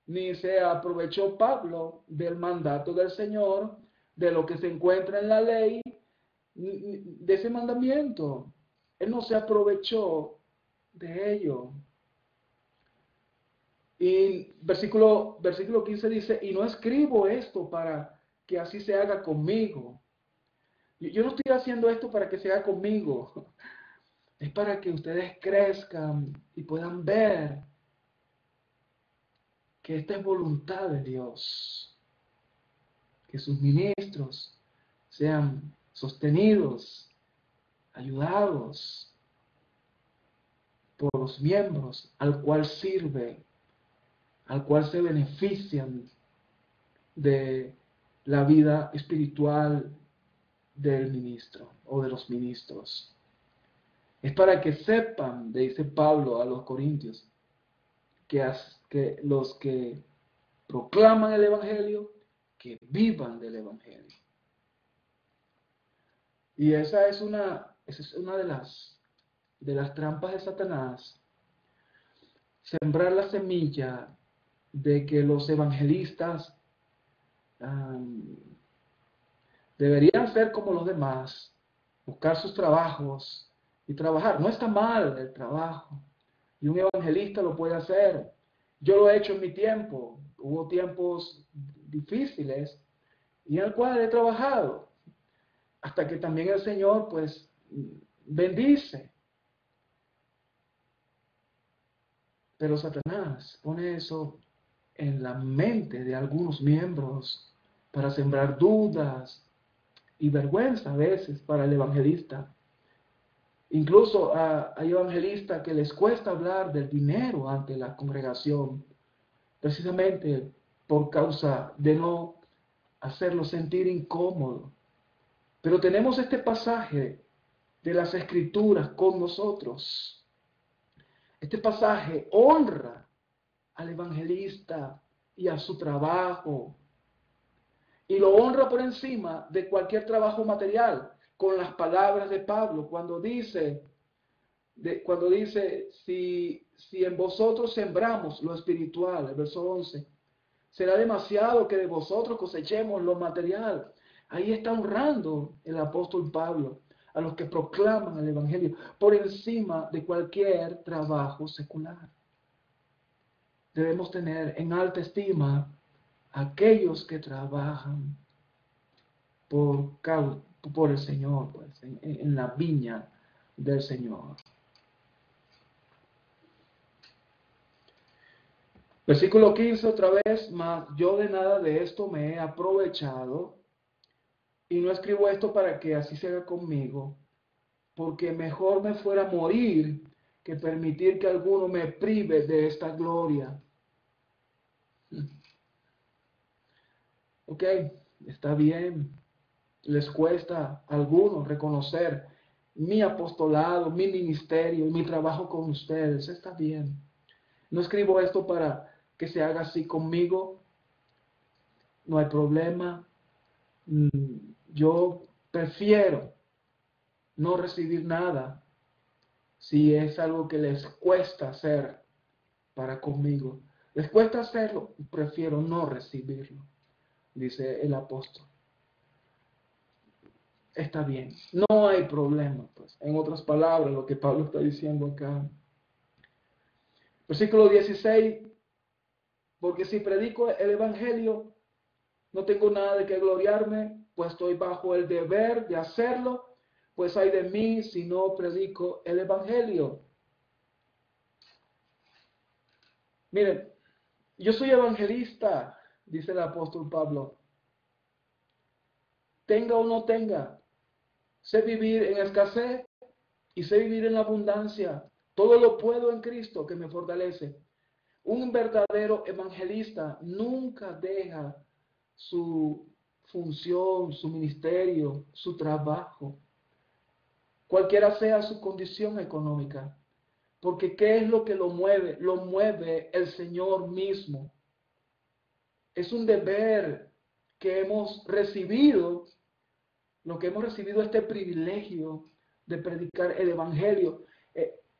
ni se aprovechó Pablo del mandato del Señor, de lo que se encuentra en la ley, de ese mandamiento. Él no se aprovechó de ello. Y versículo 15 dice, y no escribo esto para que así se haga conmigo. Yo no estoy haciendo esto para que se haga conmigo. Es para que ustedes crezcan y puedan ver que esta es voluntad de Dios. Que sus ministros sean sostenidos, ayudados por los miembros al cual sirve, al cual se benefician de la vida espiritual del ministro o de los ministros. Es para que sepan, dice Pablo a los corintios, que los que proclaman el Evangelio, que vivan del Evangelio. Y esa es una de las trampas de Satanás, sembrar la semilla de que los evangelistas deberían ser como los demás, buscar sus trabajos y trabajar. No está mal el trabajo, y un evangelista lo puede hacer. Yo lo he hecho en mi tiempo. Hubo tiempos difíciles y en el cual he trabajado, hasta que también el Señor pues bendice. Pero Satanás pone eso en la mente de algunos miembros para sembrar dudas y vergüenza a veces para el evangelista. Incluso hay evangelistas que les cuesta hablar del dinero ante la congregación, precisamente por causa de no hacerlo sentir incómodo. Pero tenemos este pasaje de las Escrituras con nosotros. Este pasaje honra al evangelista y a su trabajo, y lo honra por encima de cualquier trabajo material, con las palabras de Pablo, cuando dice, si en vosotros sembramos lo espiritual, el verso 11, será demasiado que de vosotros cosechemos lo material. Ahí está honrando el apóstol Pablo a los que proclaman el evangelio por encima de cualquier trabajo secular. Debemos tener en alta estima a aquellos que trabajan por el Señor, pues, en la viña del Señor. Versículo 15 otra vez, mas yo de nada de esto me he aprovechado, y no escribo esto para que así se haga conmigo, porque mejor me fuera morir que permitir que alguno me prive de esta gloria. Ok, está bien. Les cuesta a algunos reconocer mi apostolado, mi ministerio, mi trabajo con ustedes. Está bien. No escribo esto para que se haga así conmigo. No hay problema. Yo prefiero no recibir nada si es algo que les cuesta hacer para conmigo. Les cuesta hacerlo, prefiero no recibirlo, dice el apóstol. Está bien, no hay problema, pues. En otras palabras, lo que Pablo está diciendo acá. Versículo 16, porque si predico el evangelio, no tengo nada de qué gloriarme, pues estoy bajo el deber de hacerlo, pues hay de mí si no predico el evangelio. Miren, yo soy evangelista, dice el apóstol Pablo. Tenga o no tenga, sé vivir en escasez y sé vivir en abundancia. Todo lo puedo en Cristo que me fortalece. Un verdadero evangelista nunca deja su función, su ministerio, su trabajo, cualquiera sea su condición económica. Porque ¿qué es lo que lo mueve? Lo mueve el Señor mismo. Es un deber que hemos recibido, lo que hemos recibido este privilegio de predicar el evangelio.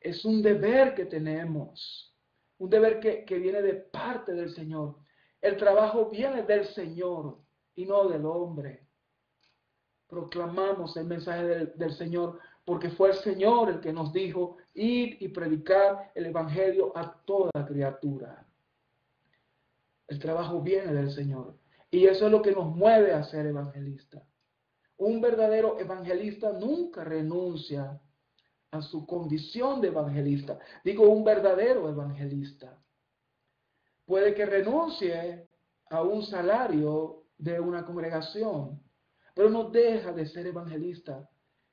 Es un deber que tenemos. Un deber que viene de parte del Señor. El trabajo viene del Señor y no del hombre. Proclamamos el mensaje del Señor porque fue el Señor el que nos dijo ir y predicar el evangelio a toda criatura. El trabajo viene del Señor y eso es lo que nos mueve a ser evangelistas. Un verdadero evangelista nunca renuncia a su condición de evangelista. Digo, un verdadero evangelista. Puede que renuncie a un salario de una congregación, pero no deja de ser evangelista.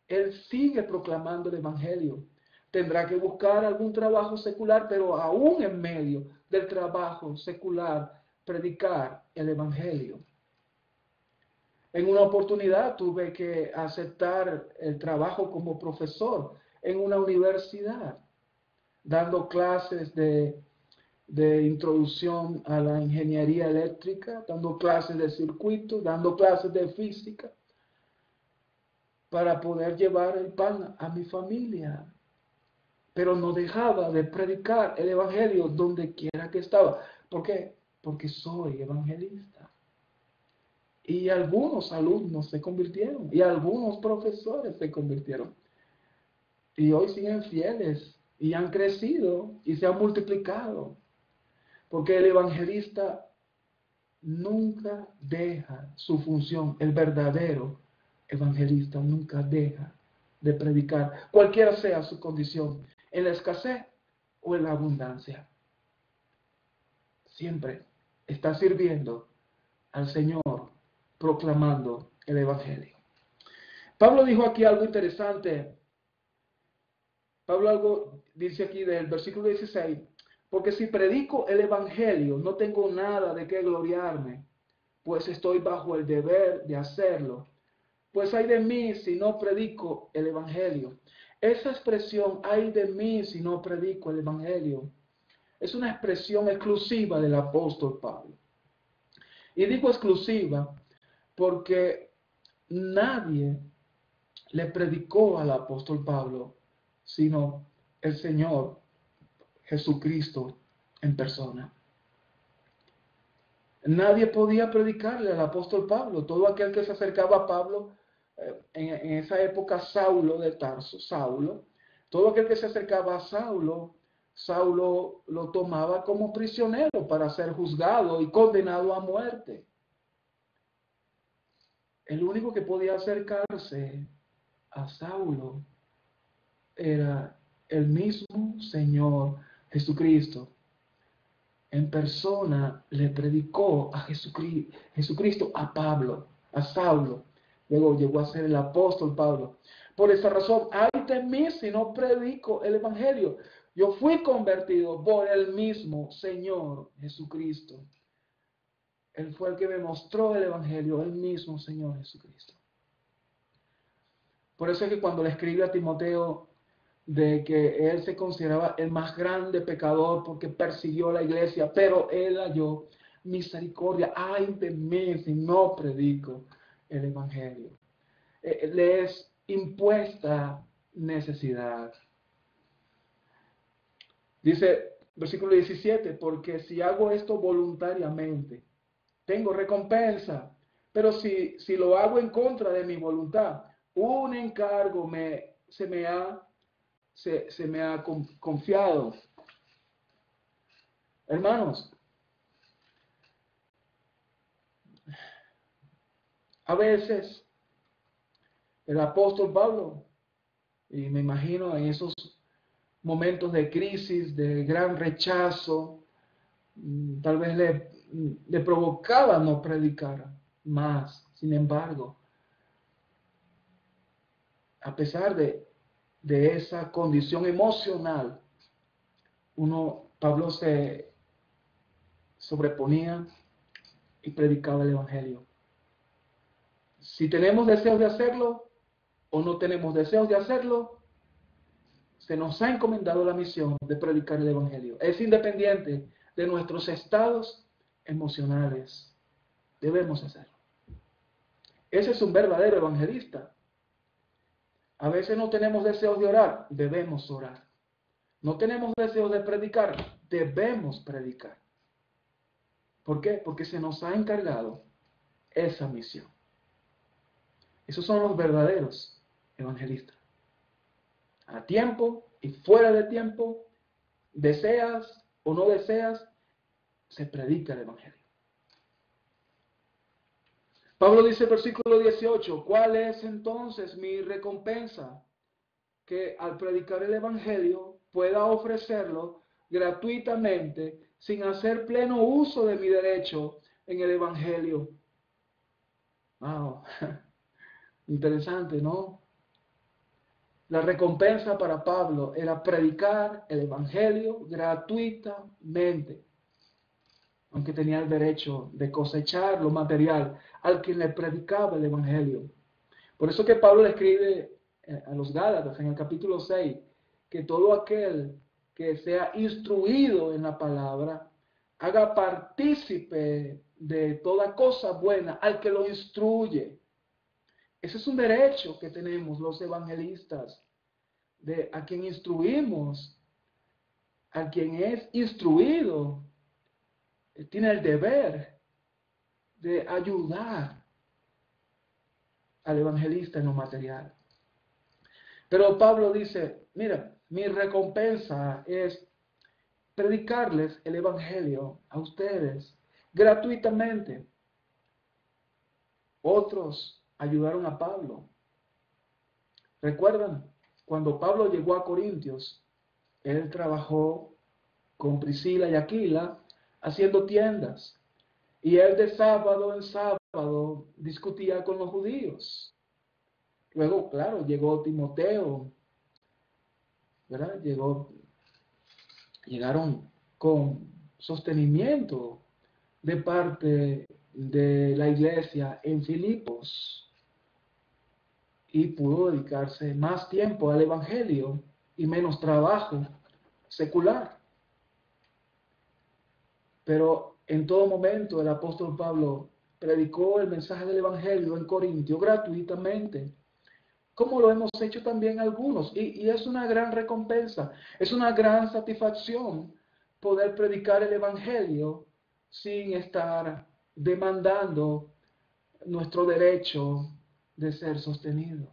Él sigue proclamando el evangelio. Tendrá que buscar algún trabajo secular, pero aún en medio del trabajo secular, predicar el evangelio. En una oportunidad tuve que aceptar el trabajo como profesor en una universidad, dando clases de introducción a la ingeniería eléctrica, dando clases de circuito, dando clases de física, para poder llevar el pan a mi familia. Pero no dejaba de predicar el evangelio donde quiera que estaba. ¿Por qué? Porque soy evangelista. Y algunos alumnos se convirtieron, y algunos profesores se convirtieron. Y hoy siguen fieles, y han crecido, y se han multiplicado. Porque el evangelista nunca deja su función. El verdadero evangelista nunca deja de predicar, cualquiera sea su condición, en la escasez o en la abundancia. Siempre está sirviendo al Señor, proclamando el evangelio. Pablo dijo aquí algo interesante Pablo algo dice aquí del versículo 16, porque si predico el evangelio, no tengo nada de qué gloriarme, pues estoy bajo el deber de hacerlo. Pues ay de mí si no predico el evangelio. Esa expresión, ay de mí si no predico el evangelio, es una expresión exclusiva del apóstol Pablo. Y digo exclusiva porque nadie le predicó al apóstol Pablo, sino el Señor Jesucristo en persona. Nadie podía predicarle al apóstol Pablo. Todo aquel que se acercaba a Pablo, en esa época Saulo de Tarso, Saulo, todo aquel que se acercaba a Saulo, Saulo lo tomaba como prisionero para ser juzgado y condenado a muerte. El único que podía acercarse a Saulo era el mismo Señor Jesucristo. En persona le predicó a Jesucristo a Pablo, a Saulo. Luego llegó a ser el apóstol Pablo. Por esa razón, ay de mí si no predico el evangelio. Yo fui convertido por el mismo Señor Jesucristo. Él fue el que me mostró el evangelio, el mismo Señor Jesucristo. Por eso es que cuando le escribe a Timoteo de que él se consideraba el más grande pecador porque persiguió a la iglesia, pero él halló misericordia. Ay de mí si no predico el evangelio. Le es impuesta necesidad. Dice versículo 17, porque si hago esto voluntariamente, tengo recompensa, pero si lo hago en contra de mi voluntad, un encargo se me ha confiado. Hermanos, a veces el apóstol Pablo, y me imagino en esos momentos de crisis, de gran rechazo, tal vez le provocaba no predicar más. Sin embargo, a pesar de esa condición emocional, Pablo se sobreponía y predicaba el evangelio. Si tenemos deseos de hacerlo o no tenemos deseos de hacerlo, se nos ha encomendado la misión de predicar el evangelio. Es independiente de nuestros estados emocionales. Debemos hacerlo. Ese es un verdadero evangelista. A veces no tenemos deseos de orar, debemos orar. No tenemos deseos de predicar, debemos predicar. ¿Por qué? Porque se nos ha encargado esa misión. Esos son los verdaderos evangelistas. A tiempo y fuera de tiempo, deseas o no deseas, se predica el evangelio. Pablo dice, versículo 18, ¿cuál es entonces mi recompensa? Que al predicar el evangelio pueda ofrecerlo gratuitamente sin hacer pleno uso de mi derecho en el evangelio. Wow, interesante, ¿no? La recompensa para Pablo era predicar el evangelio gratuitamente, aunque tenía el derecho de cosechar lo material al quien le predicaba el evangelio. Por eso que Pablo le escribe a los Gálatas en el capítulo 6, que todo aquel que sea instruido en la palabra, haga partícipe de toda cosa buena al que lo instruye. Ese es un derecho que tenemos los evangelistas, a quien instruimos, a quien es instruido, tiene el deber de ayudar al evangelista en lo material. Pero Pablo dice, mira, mi recompensa es predicarles el evangelio a ustedes gratuitamente. Otros ayudaron a Pablo. ¿Recuerdan? Cuando Pablo llegó a Corintios, él trabajó con Priscila y Aquila haciendo tiendas. Y él de sábado en sábado discutía con los judíos. Luego, claro, llegó Timoteo, ¿verdad? Llegaron con sostenimiento de parte de la iglesia en Filipos y pudo dedicarse más tiempo al evangelio y menos trabajo secular. Pero en todo momento el apóstol Pablo predicó el mensaje del evangelio en Corintio gratuitamente, como lo hemos hecho también algunos. Y es una gran recompensa, es una gran satisfacción poder predicar el evangelio sin estar demandando nuestro derecho de ser sostenido.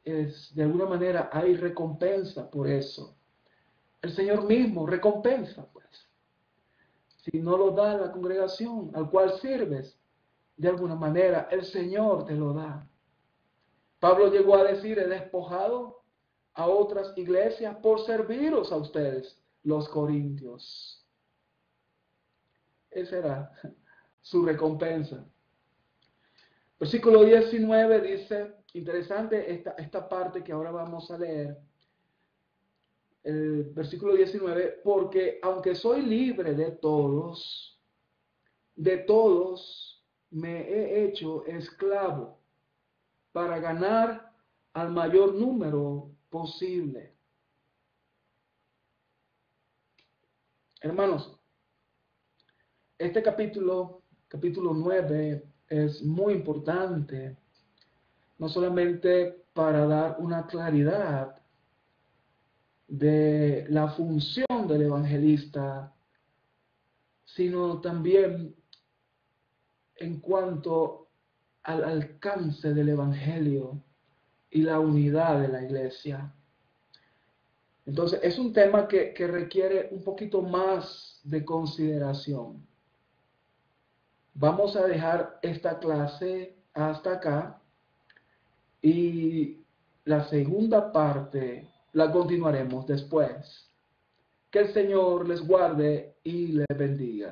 De alguna manera hay recompensa por eso. El Señor mismo recompensa, pues. Si no lo da la congregación al cual sirves, de alguna manera el Señor te lo da. Pablo llegó a decir: he despojado a otras iglesias por serviros a ustedes, los corintios. Esa era su recompensa. Versículo 19 dice, interesante esta parte que ahora vamos a leer, el versículo 19, porque aunque soy libre de todos me he hecho esclavo para ganar al mayor número posible. Hermanos, este capítulo 9, es muy importante, no solamente para dar una claridad de la función del evangelista, sino también en cuanto al alcance del evangelio y la unidad de la iglesia. Entonces, es un tema que requiere un poquito más de consideración. Vamos a dejar esta clase hasta acá y la segunda parte la continuaremos después. Que el Señor les guarde y les bendiga.